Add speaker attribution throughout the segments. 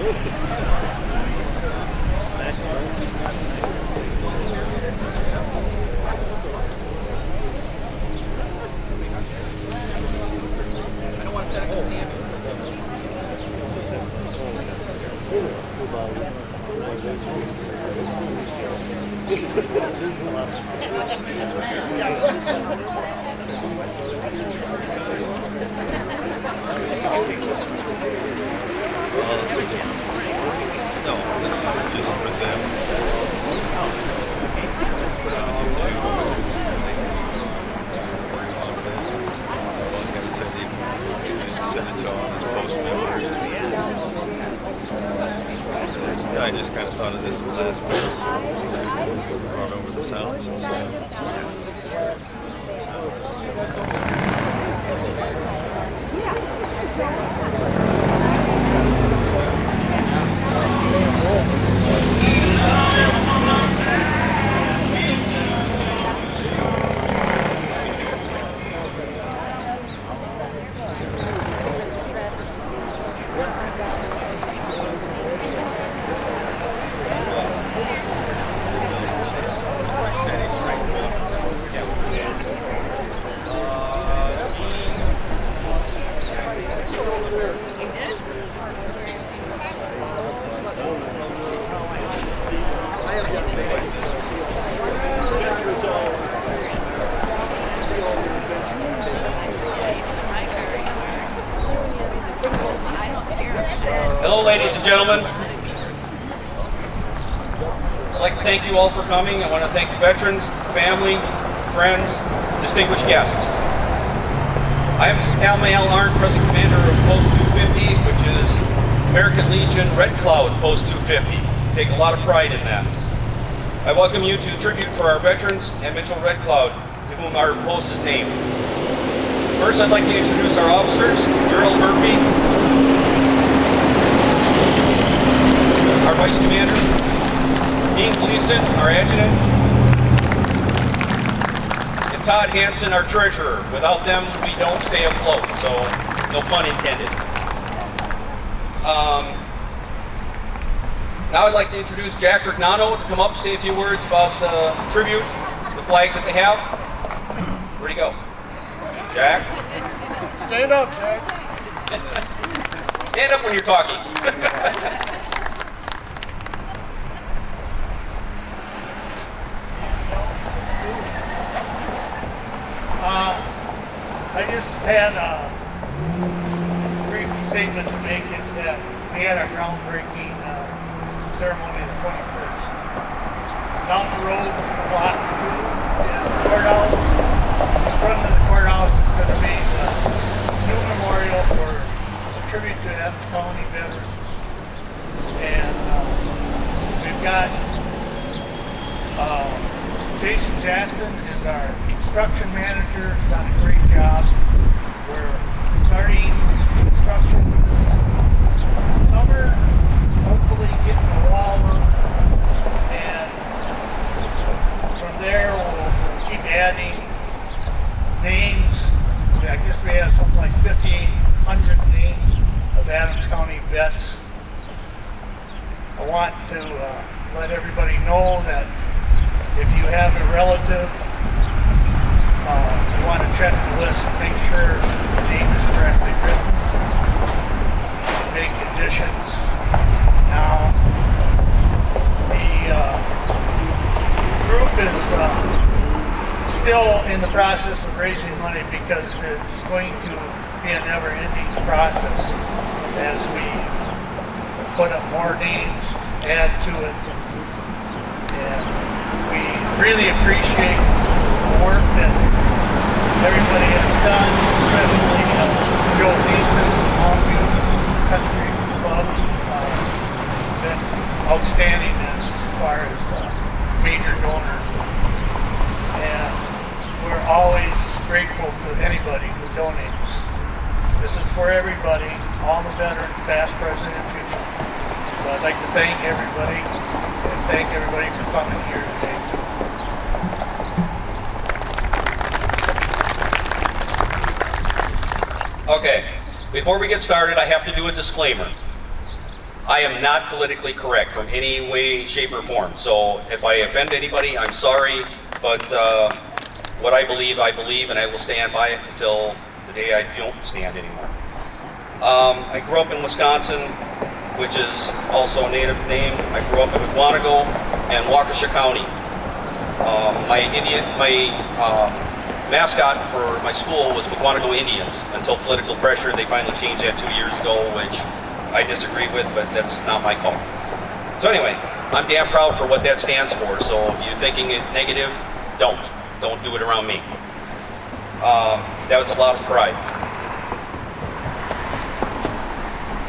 Speaker 1: don't want to set up and see him.
Speaker 2: No, this is just for them. Yeah, I just kind of thought of this last week. Brought over the sounds and stuff.
Speaker 3: Hello, ladies and gentlemen. I'd like to thank you all for coming. I want to thank the veterans, family, friends, distinguished guests. I am Al Arndt, Present Commander of Post 250, which is American Legion Red Cloud Post 250. Take a lot of pride in that. I welcome you to the tribute for our veterans and Mitchell Red Cloud, to whom our post is named. First, I'd like to introduce our officers: Gerald Murphy, our Vice Commander; Dean Gleason, our Adjutant; and Todd Hansen, our Treasurer. Without them, we don't stay afloat, so no pun intended. Now I'd like to introduce Jack Rignano to come up and say a few words about the tribute, the flags that they have. Where'd he go? Jack?
Speaker 4: Stand up, Jack.
Speaker 3: Stand up when you're talking.
Speaker 4: I just had a brief statement to make, is that we had our groundbreaking ceremony the 21st. Down the road, block 2 is the courthouse. In front of the courthouse is going to be the new memorial for a tribute to Adams County veterans. And we've got Jason Jackson is our construction manager. He's done a great job. We're starting construction this summer, hopefully getting the wall up, and from there we'll keep adding names. I guess we have something like 5,800 names of Adams County vets. I want to let everybody know that if you have a relative, you want to check the list and make sure the name is correctly written. You can make additions now. The group is still in the process of raising money, because it's going to be a never-ending process as we put up more names, add to it, and we really appreciate the work that everybody has done, especially Joe Thiessen from Longview Country Club. Been outstanding as far as major donor, and we're always grateful to anybody who donates. This is for everybody, all the veterans, past, present, and future. So I'd like to thank everybody, and thank everybody for coming here today too.
Speaker 3: Okay, before we get started, I have to do a disclaimer. I am not politically correct from any way, shape, or form. So if I offend anybody, I'm sorry, but what I believe, and I will stand by it until the day I don't stand anymore. I grew up in Wisconsin, which is also a native name. I grew up in Mukwonago and Waukesha County. My mascot for my school was Mukwonago Indians until political pressure. They finally changed that 2 years ago, which I disagree with, but that's not my call. So anyway, I'm damn proud for what that stands for. So if you're thinking it negative, don't do it around me. That was a lot of pride.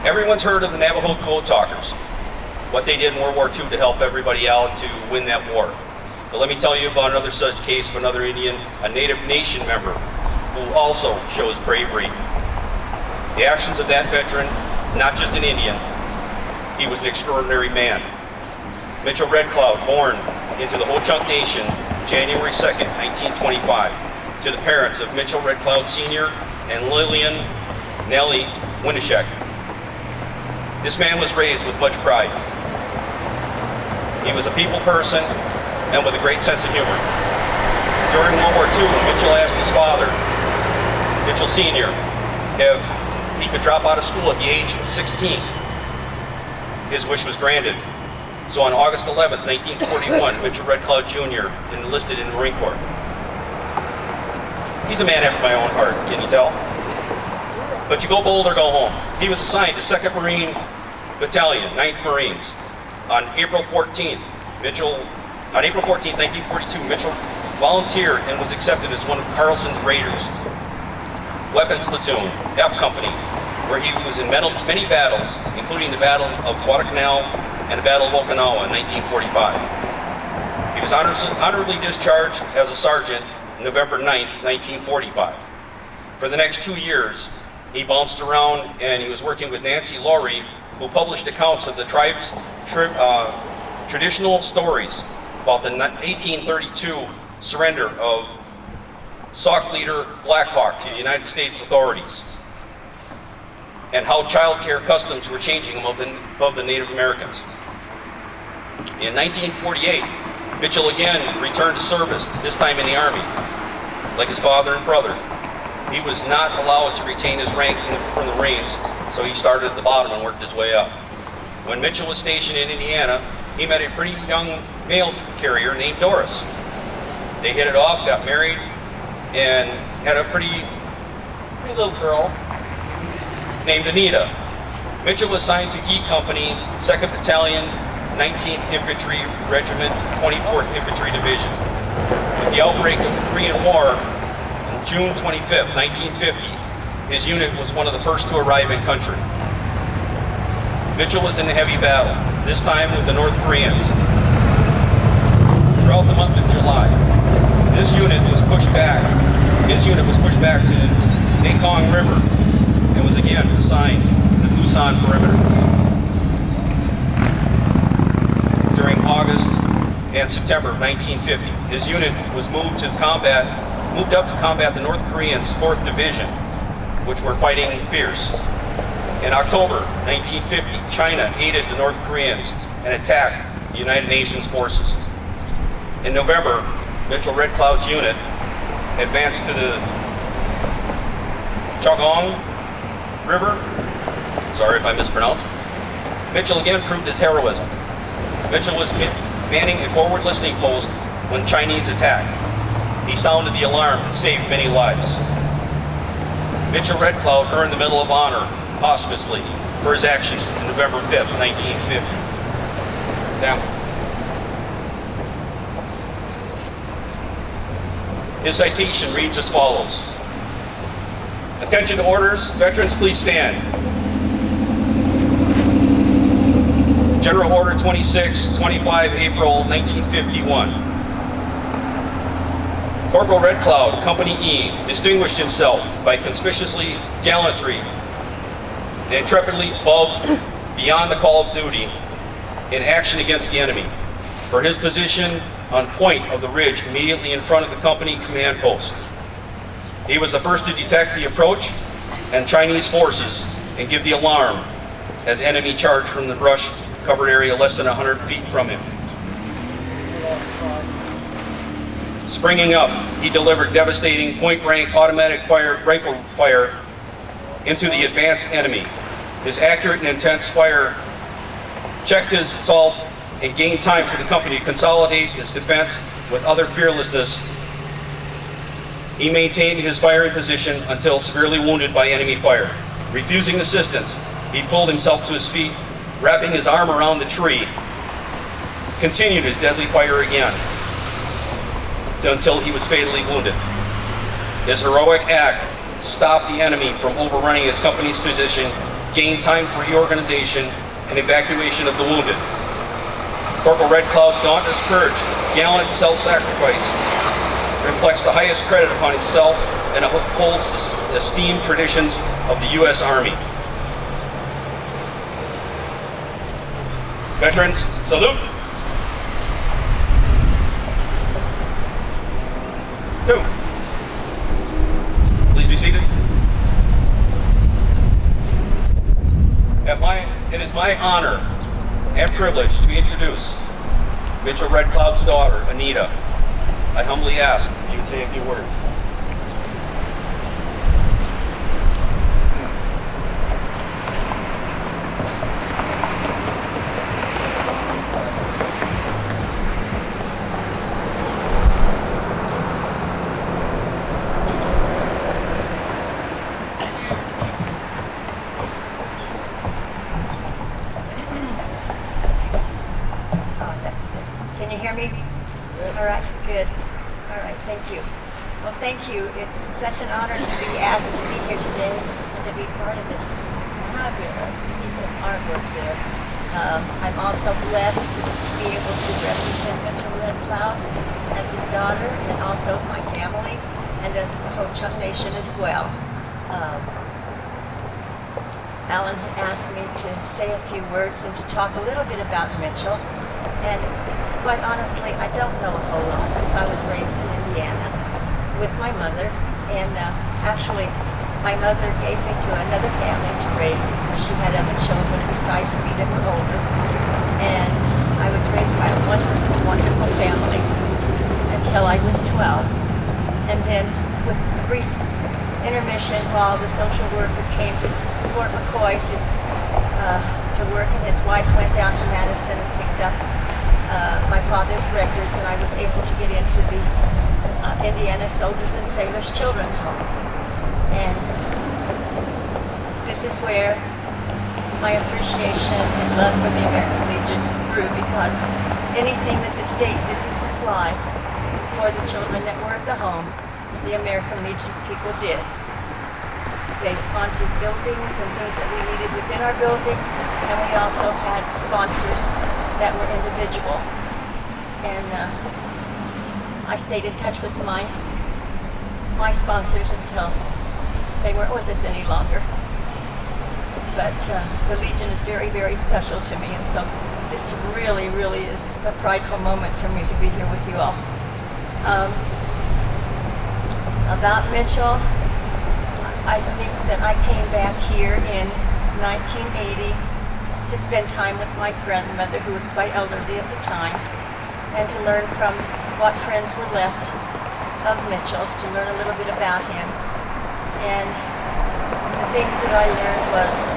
Speaker 3: Everyone's heard of the Navajo Code Talkers, what they did in World War II to help everybody out to win that war. But let me tell you about another such case of another Indian, a Native Nation member, who also shows bravery. The actions of that veteran, not just an Indian, he was an extraordinary man. Mitchell Red Cloud, born into the Ho-Chunk Nation, January 2nd, 1925, to the parents of Mitchell Red Cloud Sr. and Lillian Nellie Winishek. This man was raised with much pride. He was a people person and with a great sense of humor. During World War II, Mitchell asked his father, Mitchell Sr., if he could drop out of school at the age of 16. His wish was granted. So on August 11th, 1941, Mitchell Red Cloud Jr. enlisted in the Marine Corps. He's a man after my own heart, can you tell? But you go bold or go home. He was assigned to 2nd Marine Battalion, 9th Marines. On April 14th, 1942, Mitchell volunteered and was accepted as one of Carlson's Raiders. Weapons Platoon, F Company, where he was in many battles, including the Battle of Guadalcanal and the Battle of Okinawa in 1945. He was honorably discharged as a sergeant November 9th, 1945. For the next 2 years, he bounced around and he was working with Nancy Laurie, who published accounts of the tribe's traditional stories about the 1832 surrender of Sauk leader Black Hawk to the United States authorities, and how child care customs were changing of the Native Americans. In 1948, Mitchell again returned to service, this time in the Army. Like his father and brother, he was not allowed to retain his rank from the Marines, so he started at the bottom and worked his way up. When Mitchell was stationed in Indiana, he met a pretty young mail carrier named Doris. They hit it off, got married, and had a pretty little girl named Anita. Mitchell was assigned to E Company, 2nd Battalion, 19th Infantry Regiment, 24th Infantry Division. With the outbreak of the Korean War on June 25th, 1950, his unit was one of the first to arrive in country. Mitchell was in a heavy battle, this time with the North Koreans. Throughout the month of July, his unit was pushed back to the Mekong River and was again assigned the Busan perimeter. During August and September of 1950, his unit was moved up to combat the North Koreans' 4th Division, which were fighting fierce. In October 1950, China aided the North Koreans and attacked the United Nations forces. In November, Mitchell Red Cloud's unit advanced to the Chagang River. Sorry if I mispronounced. Mitchell again proved his heroism. Mitchell was manning a forward listening post when the Chinese attacked. He sounded the alarm and saved many lives. Mitchell Red Cloud earned the Medal of Honor posthumously for his actions on November 5th, 1950. Example. His citation reads as follows. Attention to orders. Veterans, please stand. General Order 26-25, April 1951. Corporal Red Cloud, Company E, distinguished himself by conspicuously gallantry and intrepidly beyond the call of duty in action against the enemy, for his position on point of the ridge immediately in front of the company command post. He was the first to detect the approach and Chinese forces and give the alarm as enemy charged from the brush covered area less than 100 feet from him. Springing up, he delivered devastating point-blank automatic rifle fire into the advanced enemy. His accurate and intense fire checked his assault and gained time for the company to consolidate his defense with utter fearlessness. He maintained his firing position until severely wounded by enemy fire. Refusing assistance, he pulled himself to his feet, wrapping his arm around the tree, continued his deadly fire again until he was fatally wounded. His heroic act stopped the enemy from overrunning his company's position, gained time for reorganization and evacuation of the wounded. Corporal Red Cloud's dauntless courage, gallant self-sacrifice, reflects the highest credit upon himself and upholds the esteemed traditions of the U.S. Army. Veterans, salute. 2. Please be seated. It is my honor and privilege to introduce Mitchell Red Cloud's daughter, Anita. I humbly ask if you would say a few words.
Speaker 1: Can you hear me? All right, good. All right, thank you. Well, thank you. It's such an honor to be asked to be here today and to be part of this fabulous piece of artwork there. I'm also blessed to be able to represent Mitchell Red Cloud as his daughter and also my family and the Ho-Chunk Nation as well. Alan asked me to say a few words and to talk a little bit about Mitchell. And quite honestly, I don't know a whole lot because I was raised in Indiana with my mother. And actually, my mother gave me to another family to raise because she had other children besides me that were older. And I was raised by a wonderful, wonderful family until I was 12. And then with a brief intermission while the social worker came to Fort McCoy to work, and his wife went down to Madison and picked up my father's records, and I was able to get into the Indiana Soldiers and Sailors Children's Home. And this is where my appreciation and love for the American Legion grew, because anything that the state didn't supply for the children that were at the home, the American Legion people did. They sponsored buildings and things that we needed within our building, and we also had sponsors that were individual. And I stayed in touch with my sponsors until they weren't with us any longer. But the Legion is very, very special to me, and so this really, really is a prideful moment for me to be here with you all. About Mitchell, I think that I came back here in 1980 to spend time with my grandmother, who was quite elderly at the time, and to learn from what friends were left of Mitchell's, to learn a little bit about him. And the things that I learned was,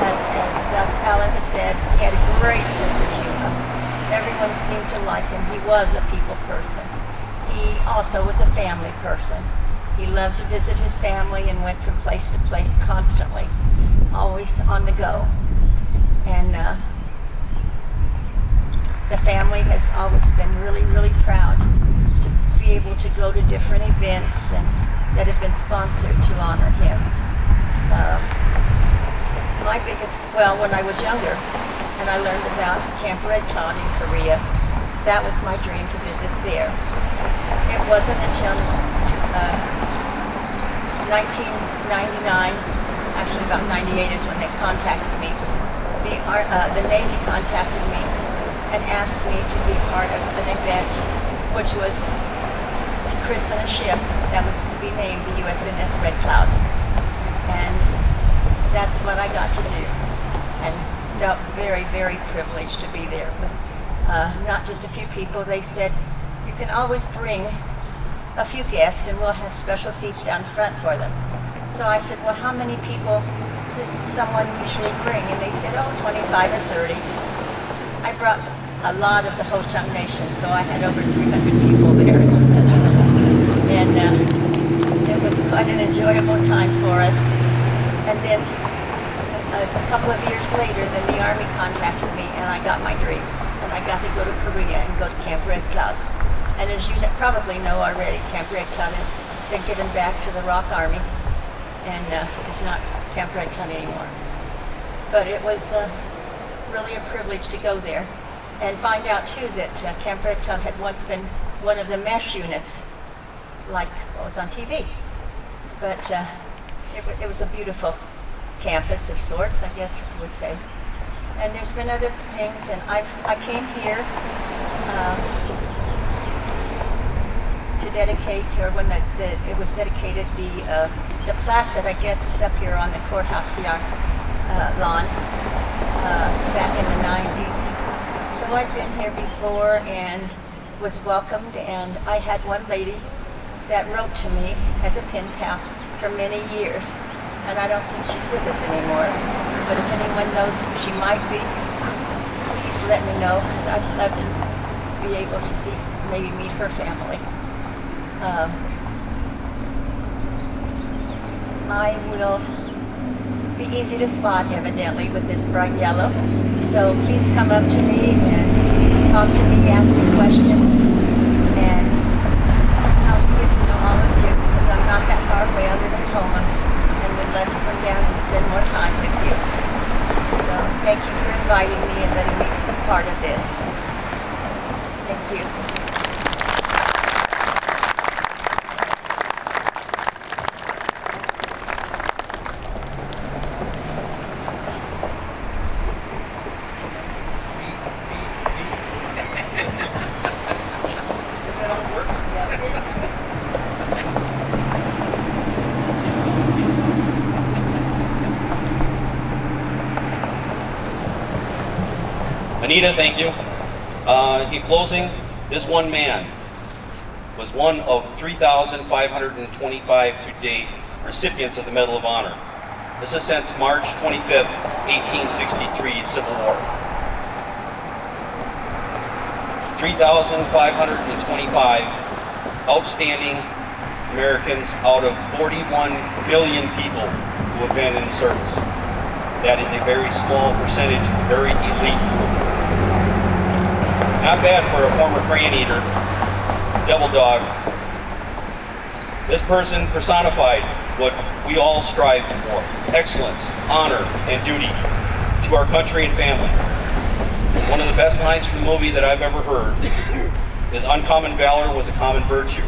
Speaker 1: as Alan had said, he had a great sense of humor. Everyone seemed to like him. He was a people person. He also was a family person. He loved to visit his family and went from place to place constantly, always on the go. And the family has always been really, really proud to be able to go to different events and that have been sponsored to honor him. When I was younger and I learned about Camp Red Cloud in Korea, that was my dream to visit there. It wasn't until 1999, actually about 98 is when they contacted me. The Navy contacted me and asked me to be part of an event which was to christen a ship that was to be named the USNS Red Cloud. And that's what I got to do. felt very, very privileged to be there with not just a few people. They said, you can always bring a few guests and we'll have special seats down front for them. So I said, well, how many people does someone usually bring? And they said, oh, 25 or 30. I brought a lot of the Ho Chunk Nation, so I had over 300 people there. And it was quite an enjoyable time for us. And then a couple of years later, then the Army contacted me and I got my dream. And I got to go to Korea and go to Camp Red Cloud. And as you probably know already, Camp Red Cloud has been given back to the Rock Army, and it's not Camp Red Cloud anymore. But it was really a privilege to go there and find out too that Camp Red Cloud had once been one of the mesh units, like what was on TV. But it was a beautiful campus of sorts, I guess you would say. And there's been other things, and I came here to dedicate, or when it was dedicated, the plaque that I guess it's up here on the courthouse yard lawn back in the 90s. So I've been here before and was welcomed, and I had one lady that wrote to me as a pen pal for many years, and I don't think she's with us anymore. But if anyone knows who she might be, please let me know, because I'd love to be able to see, maybe meet her family. I will be easy to spot, evidently, with this bright yellow. So please come up to me and talk to me, ask me questions, and I'll get to know all of you, because I'm not that far away. I live in Toma and would love to come down and spend more time with you. So thank you for inviting me and letting me be part of this. Thank you.
Speaker 3: Anita, thank you. In closing, this one man was one of 3,525 to date recipients of the Medal of Honor. This is since March 25th, 1863, Civil War. 3,525 outstanding Americans out of 41 million people who have been in the service. That is a very small percentage, a very elite group. Not bad for a former crane eater, devil dog. This person personified what we all strive for: excellence, honor, and duty to our country and family. One of the best lines from the movie that I've ever heard is, "Uncommon valor was a common virtue."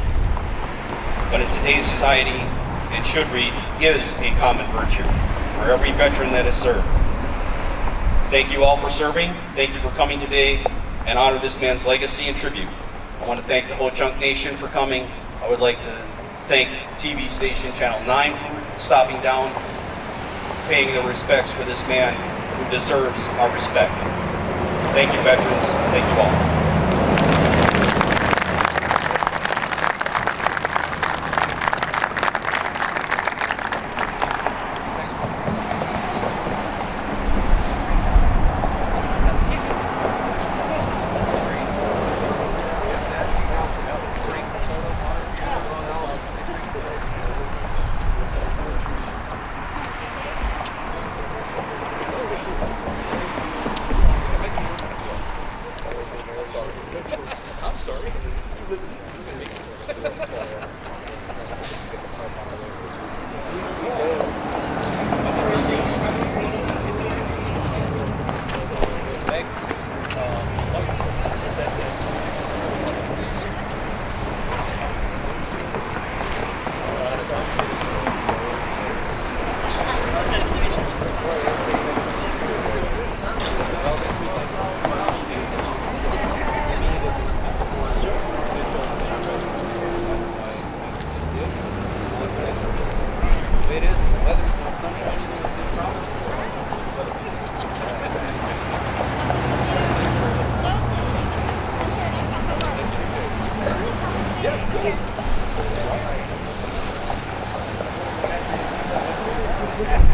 Speaker 3: But in today's society, it should read, "is a common virtue" for every veteran that has served. Thank you all for serving. Thank you for coming today and honor this man's legacy and tribute. I want to thank the Ho Chunk Nation for coming. I would like to thank TV station Channel 9 for stopping down, paying their respects for this man who deserves our respect. Thank you, veterans. Thank you all. you.